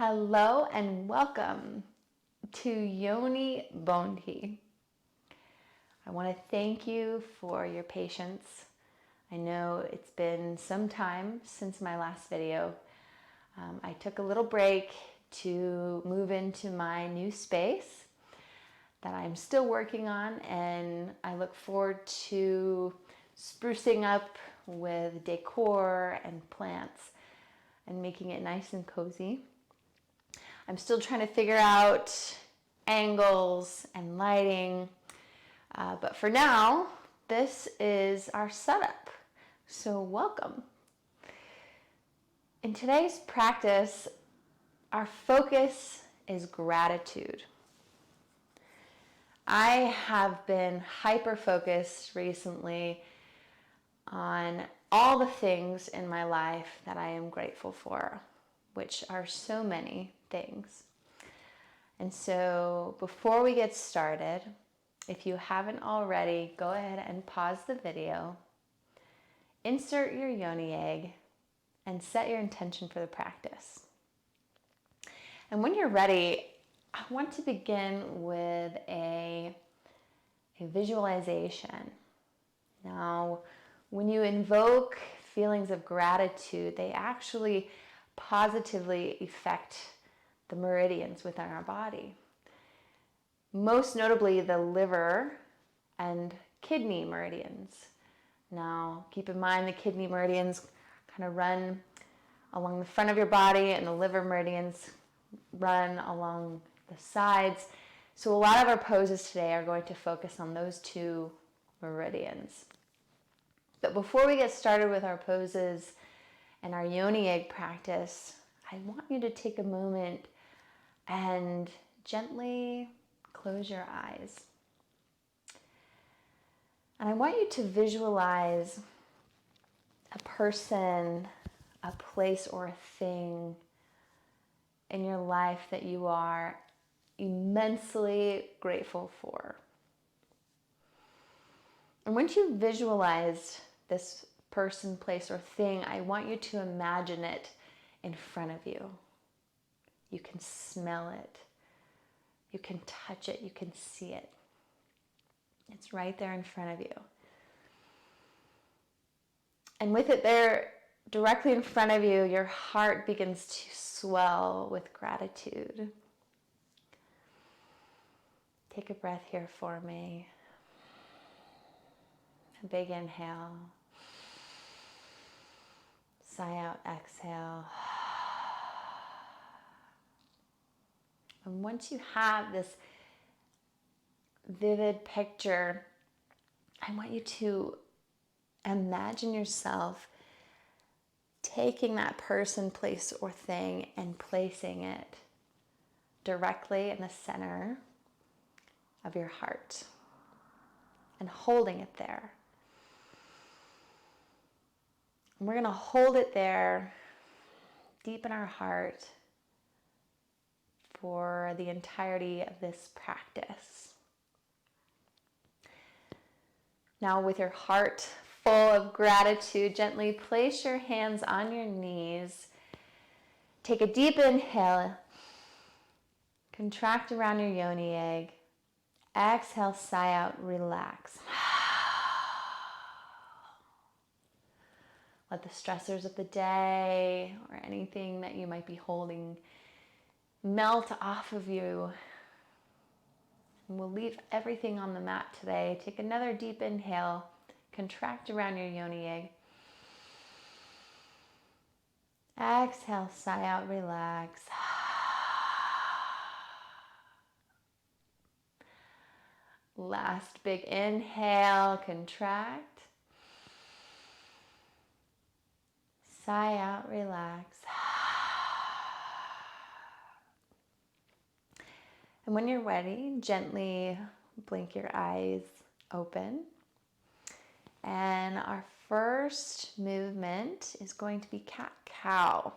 Hello and welcome to Yoni Bone Tea. I want to thank you for your patience. I know it's been some time since my last video. I took a little break to move into my new space that I'm still working on, and I look forward to sprucing up with decor and plants and making it nice and cozy. I'm still trying to figure out angles and lighting, but for now, this is our setup. So welcome. In today's practice, our focus is gratitude. I have been hyper-focused recently on all the things in my life that I am grateful for, which are so many things. And so before we get started, if you haven't already, go ahead and pause the video, insert your yoni egg, and set your intention for the practice. And when you're ready, I want to begin with a visualization. Now, when you invoke feelings of gratitude, they actually positively affect the meridians within our body. Most notably, the liver and kidney meridians. Now, keep in mind the kidney meridians kind of run along the front of your body, and the liver meridians run along the sides. So a lot of our poses today are going to focus on those two meridians. But before we get started with our poses and our yoni egg practice, I want you to take a moment and gently close your eyes. And I want you to visualize a person, a place, or a thing in your life that you are immensely grateful for. And once you visualize this person, place, or thing, I want you to imagine it in front of you. You can smell it. You can touch it. You can see it. It's right there in front of you. And with it there, directly in front of you, your heart begins to swell with gratitude. Take a breath here for me. A big inhale. Sigh out, exhale. And once you have this vivid picture, I want you to imagine yourself taking that person, place, or thing and placing it directly in the center of your heart and holding it there. And we're going to hold it there deep in our heart for the entirety of this practice. Now, with your heart full of gratitude, gently place your hands on your knees. Take a deep inhale. Contract around your yoni egg. Exhale, sigh out, relax. Let the stressors of the day or anything that you might be holding melt off of you. And we'll leave everything on the mat today. Take another deep inhale. Contract around your yoni egg. Exhale, sigh out, relax. Last big inhale, contract. Sigh out, relax. And when you're ready, gently blink your eyes open. And our first movement is going to be cat-cow.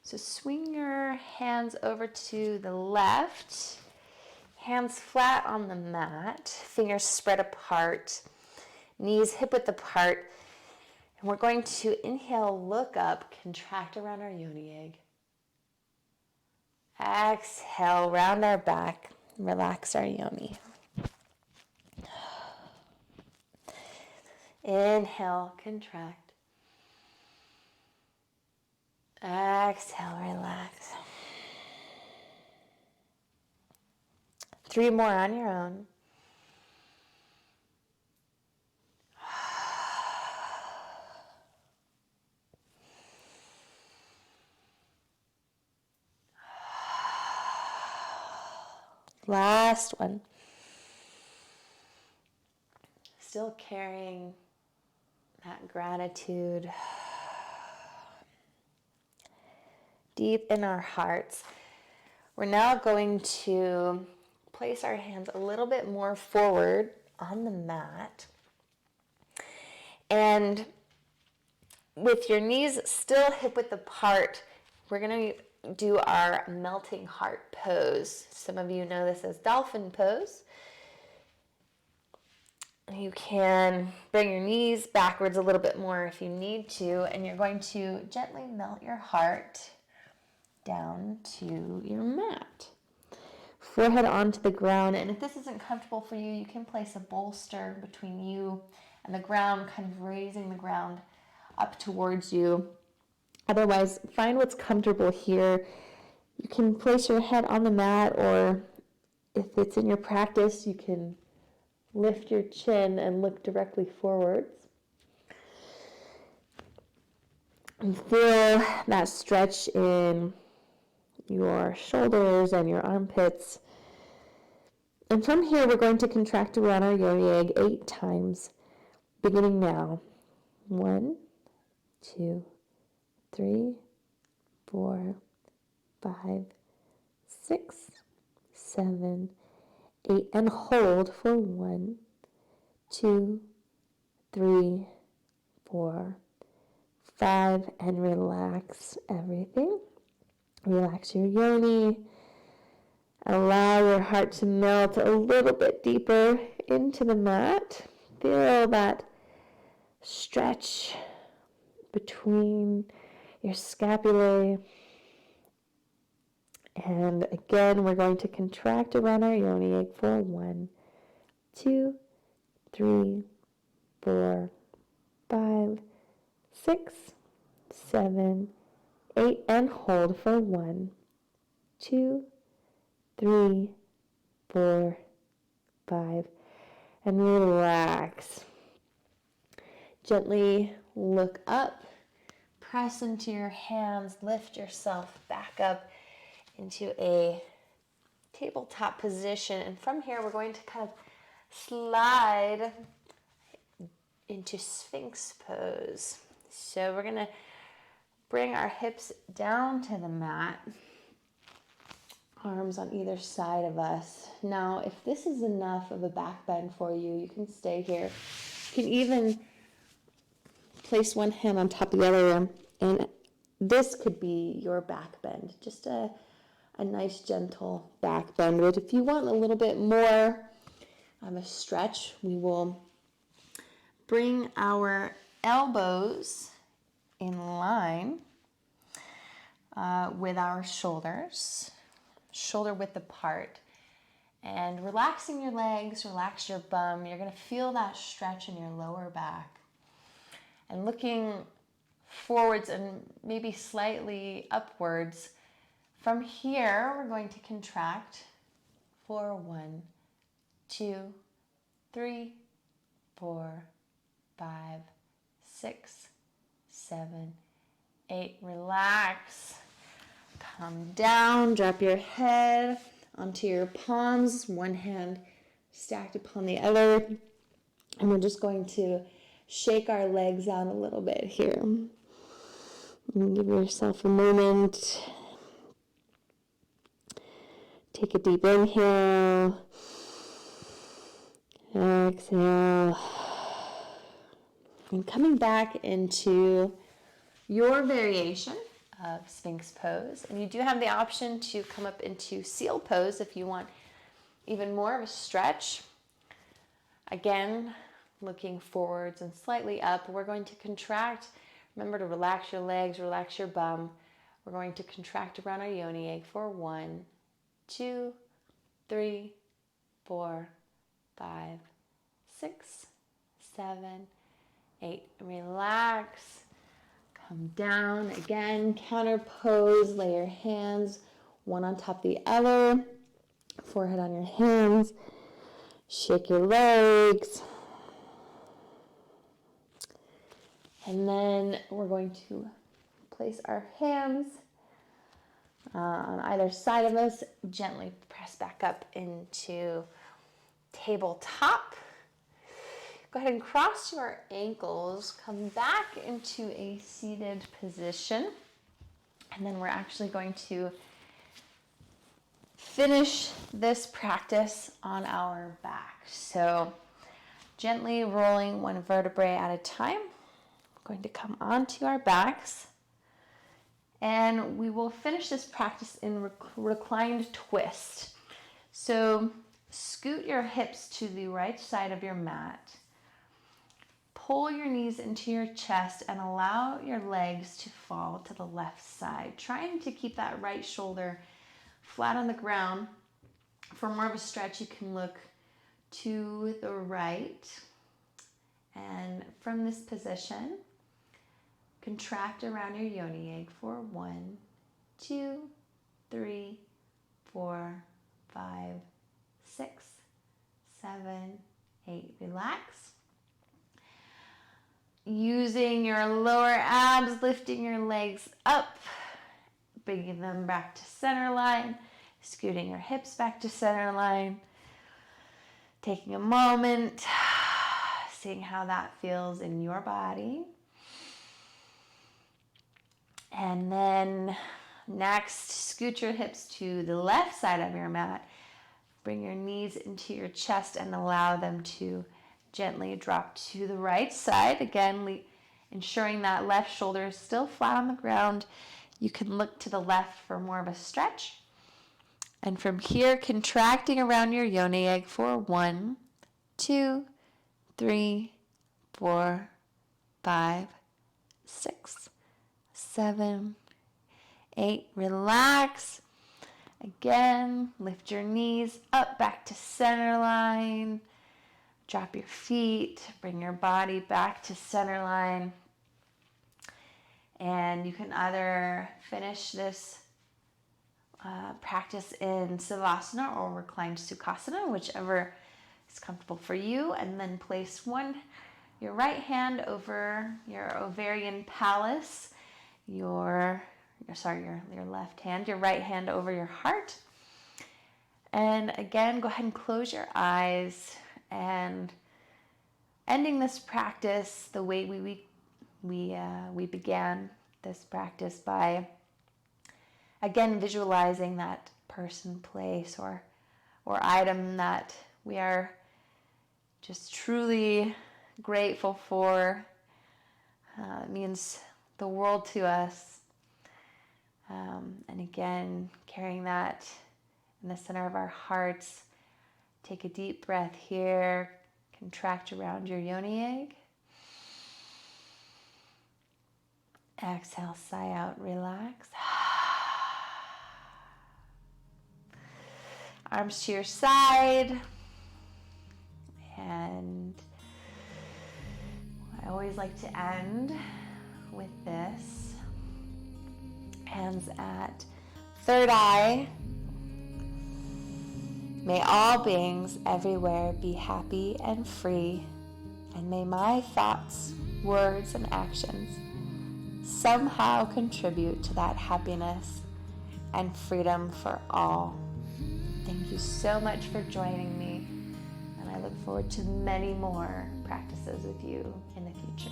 So swing your hands over to the left, hands flat on the mat, fingers spread apart, knees hip-width apart. And we're going to inhale, look up, contract around our yoni egg. Exhale, round our back, relax our yoni. Inhale, contract. Exhale, relax. 3 more on your own. Last one. Still carrying that gratitude deep in our hearts. We're now going to place our hands a little bit more forward on the mat. And with your knees still hip-width apart, we're going to do our melting heart pose. Some of you know this as dolphin pose. You can bring your knees backwards a little bit more if you need to, and you're going to gently melt your heart down to your mat. Forehead onto the ground, and if this isn't comfortable for you, you can place a bolster between you and the ground, kind of raising the ground up towards you. Otherwise, find what's comfortable here. You can place your head on the mat, or if it's in your practice, you can lift your chin and look directly forwards. And feel that stretch in your shoulders and your armpits. And from here, we're going to contract around our yoni egg 8 times, beginning now. 1, 2, 3, 4, 5, 6, 7, 8, and hold for 1, 2, 3, 4, 5, and relax everything. Relax your yoni. Allow your heart to melt a little bit deeper into the mat. Feel that stretch between your scapulae. And again, we're going to contract around our yoni egg for 1, 2, 3, 4, 5, 6, 7, 8, and hold for 1, 2, 3, 4, 5, and relax. Gently look up, press into your hands, lift yourself back up into a tabletop position, and from here we're going to kind of slide into Sphinx pose. So we're going to bring our hips down to the mat, arms on either side of us. Now, if this is enough of a back bend for you, you can stay here. You can even place one hand on top of the other, and this could be your back bend, just a nice gentle back bend. But if you want a little bit more of a stretch, we will bring our elbows in line with our shoulders, shoulder width apart, and relaxing your legs, relax your bum. You're going to feel that stretch in your lower back, and looking forwards and maybe slightly upwards. From here, we're going to contract for 1, 2, 3, 4, 5, 6, 7, 8. Relax. Come down, drop your head onto your palms, one hand stacked upon the other. And we're just going to shake our legs out a little bit here. And give yourself a moment. Take a deep inhale. Exhale. And coming back into your variation of Sphinx pose. And you do have the option to come up into seal pose if you want even more of a stretch. Again, looking forwards and slightly up. We're going to contract. Remember to relax your legs, relax your bum. We're going to contract around our yoni egg for 1, 2, 3, 4, 5, 6, 7, 8. Relax. Come down. Again, counter pose. Lay your hands one on top of the other. Forehead on your hands. Shake your legs. And then we're going to place our hands on either side of us. Gently press back up into tabletop. Go ahead and cross your ankles. Come back into a seated position. And then we're actually going to finish this practice on our back. So gently rolling one vertebrae at a time. We're going to come onto our backs. And we will finish this practice in reclined twist. So scoot your hips to the right side of your mat. Pull your knees into your chest and allow your legs to fall to the left side. Trying to keep that right shoulder flat on the ground. For more of a stretch, you can look to the right. And from this position, contract around your yoni egg for 1, 2, 3, 4, 5, 6, 7, 8. Relax. Using your lower abs, lifting your legs up, bringing them back to center line, scooting your hips back to center line, taking a moment, seeing how that feels in your body. And then next, scoot your hips to the left side of your mat. Bring your knees into your chest and allow them to gently drop to the right side. Again, ensuring that left shoulder is still flat on the ground. You can look to the left for more of a stretch. And from here, contracting around your yoni egg for 1, 2, 3, 4, 5, 6, 7, 8. Relax. Again, lift your knees up back to center line. Drop your feet. Bring your body back to center line. And you can either finish this practice in Savasana or reclined Sukhasana, whichever is comfortable for you. And then place your right hand over your ovarian palace, your left hand, your right hand over your heart. And again, go ahead and close your eyes, and ending this practice the way we began this practice by again visualizing that person, place, or item that we are just truly grateful for. It means the world to us. And again, carrying that in the center of our hearts. Take a deep breath here. Contract around your yoni egg. Exhale, sigh out, relax. Arms to your side. And I always like to end with this. Hands at third eye. May all beings everywhere be happy and free, and may my thoughts, words, and actions somehow contribute to that happiness and freedom for all. Thank you so much for joining me, and I look forward to many more practices with you in the future.